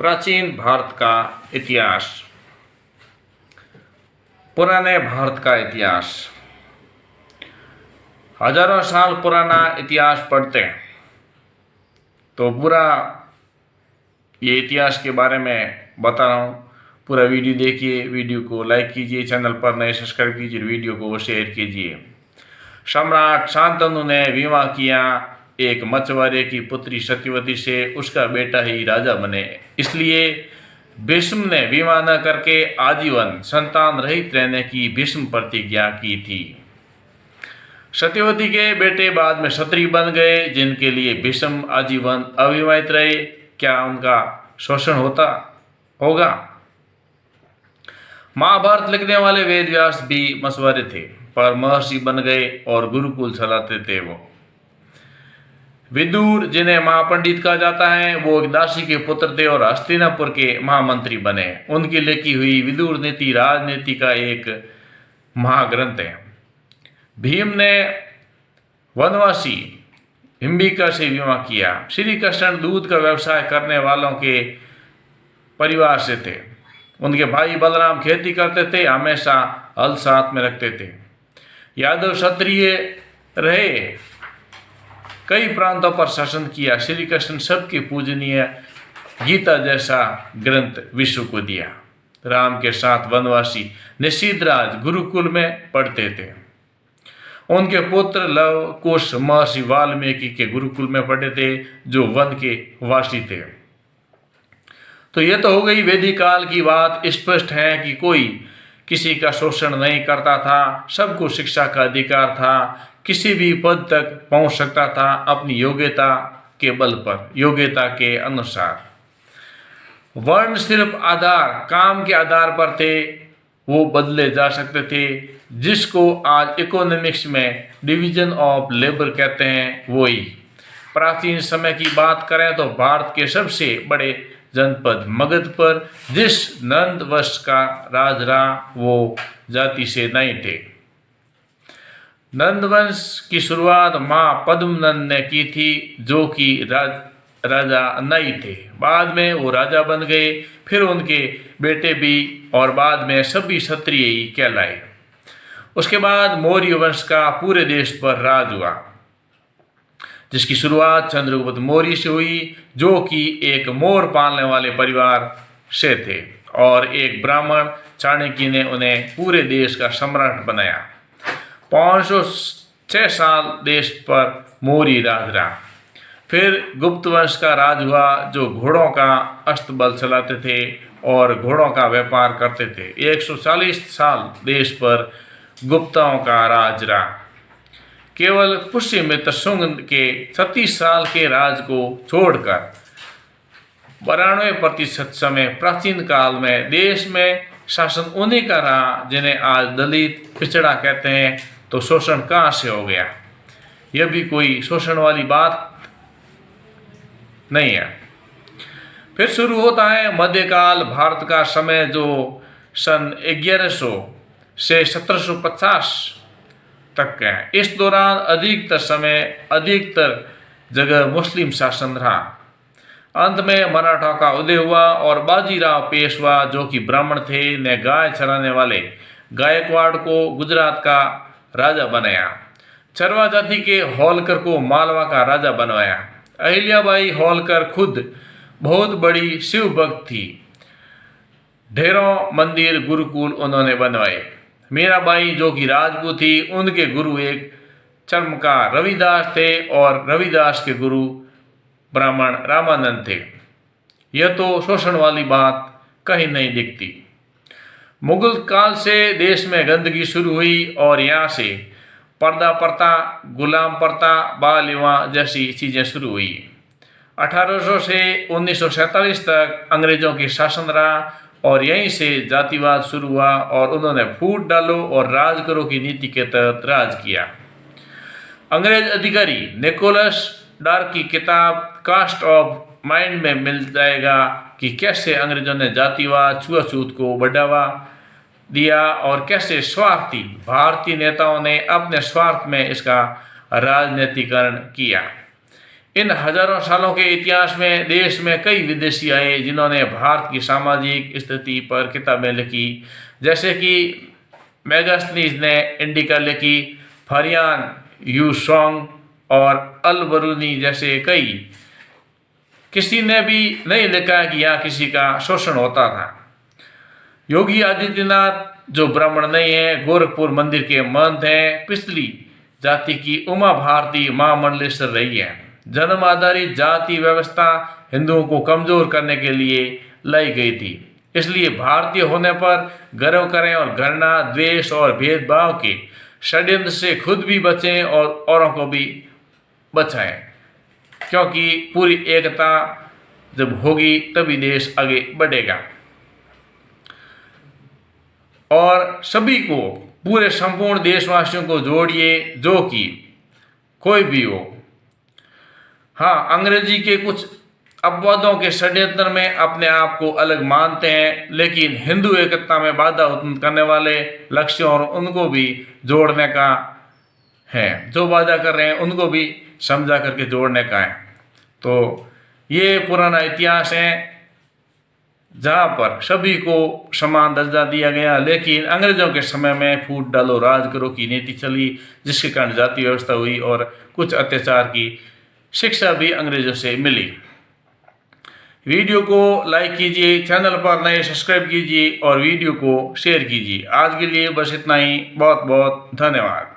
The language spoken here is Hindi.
प्राचीन भारत का इतिहास। पुराने भारत का इतिहास। हजारों साल पुराना इतिहास पढ़ते हैं तो पूरा ये इतिहास के बारे में बता रहा हूँ। पूरा वीडियो देखिए, वीडियो को लाइक कीजिए, चैनल पर नए सब्सक्राइब कीजिए, वीडियो को शेयर कीजिए। सम्राट शांतनु ने विवाह किया एक मछुआरे की पुत्री सत्यवती से, उसका बेटा ही राजा बने। इसलिए भीष्म ने विवाह न करके आजीवन संतान रहित रहने की भीष्म प्रतिज्ञा की थी। सत्यवती के बेटे बाद में क्षत्रिय बन गए, जिनके लिए भीष्म आजीवन अविवाहित रहे। क्या उनका शोषण होगा? महाभारत लिखने वाले वेद व्यास भी मछुआरे थे, पर महर्षि बन गए और गुरुकुल चलाते थे। वो विदुर, जिन्हें महापंडित कहा जाता है, वो एक दासी के पुत्र थे और हस्तिनापुर के महामंत्री बने। उनकी लिखी हुई विदुर नीति राजनीति का एक महाग्रंथ है। भीम ने वनवासी हिम्बिका से विवाह किया। श्री कृष्ण दूध का व्यवसाय करने वालों के परिवार से थे। उनके भाई बलराम खेती करते थे, हमेशा हल साथ में रखते थे। यादव क्षत्रिय रहे, कई प्रांतों पर शासन किया। श्री कृष्ण सबके पूजनीय गीता जैसा ग्रंथ विश्व को दिया। राम के साथ वनवासी निषिद्धराज गुरुकुल में पढ़ते थे। उनके पुत्र लव कुश महर्षि वाल्मीकि के गुरुकुल में पढ़े थे, जो वन के वासी थे। तो ये तो हो गई वैदिक काल की बात। स्पष्ट है कि कोई किसी का शोषण नहीं करता था, सबको शिक्षा का अधिकार था, किसी भी पद तक पहुंच सकता था अपनी योग्यता के बल पर, योग्यता के अनुसार। वर्ण सिर्फ काम के आधार पर थे, वो बदले जा सकते थे। जिसको आज इकोनॉमिक्स में डिवीजन ऑफ लेबर कहते हैं, वही। प्राचीन समय की बात करें तो भारत के सबसे बड़े जनपद मगध पर जिस नंद वंश का राज रहा, वो जाति से नहीं थे। नंद वंश की शुरुआत मां पद्मनंद ने की थी, जो कि राजा नहीं थे। बाद में वो राजा बन गए, फिर उनके बेटे भी, और बाद में सभी क्षत्रिय ही कहलाए। उसके बाद मौर्य वंश का पूरे देश पर राज हुआ, जिसकी शुरुआत चंद्रगुप्त मौर्य से हुई, जो कि एक मोर पालने वाले परिवार से थे, और एक ब्राह्मण चाणक्य ने उन्हें पूरे देश का सम्राट बनाया। 506 साल देश पर मौर्य राज रहा। फिर गुप्त वंश का राज हुआ, जो घोड़ों का अस्तबल चलाते थे और घोड़ों का व्यापार करते थे। 140 साल देश पर गुप्ताओं का राज रहा। केवल पुष्यमित्र शुंग के 36 साल के राज को छोड़कर 92% समय प्राचीन काल में देश में शासन उन्हीं का रहा, जिन्हें आज दलित पिछड़ा कहते हैं। तो शोषण कहाँ से हो गया? यह भी कोई शोषण वाली बात नहीं है। फिर शुरू होता है मध्यकाल भारत का समय, जो सन 1100 से 1750 तक है। इस दौरान अधिकतर जगह मुस्लिम शासन रहा। अंत में मराठा का उदय हुआ और बाजीराव पेशवा, जो कि ब्राह्मण थे, ने गाय चराने वाले गायकवाड़ को गुजरात का राजा बनाया। चरवा जाति के होलकर को मालवा का राजा बनवाया। अहिल्याबाई होलकर खुद बहुत बड़ी शिव भक्त थी। ढेरों मंदिर गुरुकुल उन्होंने बनवाए। मीराबाई, जो कि राजपूत थी, उनके गुरु एक चर्मकार रविदास थे, और रविदास के गुरु ब्राह्मण रामानंद थे। यह तो शोषण वाली बात कहीं नहीं दिखती। मुगल काल से देश में गंदगी शुरू हुई, और यहाँ से पर्दा प्रथा, गुलाम प्रथा, बाल विवाह जैसी चीज़ें शुरू हुई। 1800 से 1947 तक अंग्रेजों की शासन रहा, और यहीं से जातिवाद शुरू हुआ, और उन्होंने फूट डालो और राज करो की नीति के तहत राज किया। अंग्रेज अधिकारी निकोलस डार्क की किताब कास्ट ऑफ माइंड में मिल जाएगा कि कैसे अंग्रेजों ने जातिवाद, छुआछूत को बढ़ावा दिया, और कैसे स्वार्थी भारतीय नेताओं ने अपने स्वार्थ में इसका राजनीतिकरण किया। इन हजारों सालों के इतिहास में देश में कई विदेशी आए जिन्होंने भारत की सामाजिक स्थिति पर किताबें लिखी, जैसे कि मैगस्थनीज ने इंडिका लिखी, फरियान यूसोंग और अल बरूनी जैसे कई। किसी ने भी नहीं लिखा कि यहाँ किसी का शोषण होता था। योगी आदित्यनाथ जो ब्राह्मण नहीं है, गोरखपुर मंदिर के महंत हैं, पिछली जाति की उमा भारती महामंडलेश्वर रही है। जन्म आधारित जाति व्यवस्था हिंदुओं को कमजोर करने के लिए लाई गई थी, इसलिए भारतीय होने पर गर्व करें और घृणा, द्वेष और भेदभाव के षड्यंत्र से खुद भी बचें और औरों को भी बचाएं, क्योंकि पूरी एकता जब होगी तभी देश आगे बढ़ेगा। और सभी को, पूरे संपूर्ण देशवासियों को जोड़िए, जो कि कोई भी हो। हाँ, अंग्रेजी के कुछ अपवादों के षड्यंत्र में अपने आप को अलग मानते हैं, लेकिन हिंदू एकता में बाधा उत्पन्न करने वाले लक्ष्यों और उनको भी जोड़ने का है, जो वादा कर रहे हैं उनको भी समझा करके जोड़ने का है। तो ये पुराना इतिहास है जहाँ पर सभी को समान दर्जा दिया गया, लेकिन अंग्रेजों के समय में फूट डालो राज करो की नीति चली, जिसके कारण जाति व्यवस्था हुई और कुछ अत्याचार की शिक्षा भी अंग्रेजों से मिली। वीडियो को लाइक कीजिए, चैनल पर नए सब्सक्राइब कीजिए और वीडियो को शेयर कीजिए। आज के लिए बस इतना ही। बहुत बहुत धन्यवाद।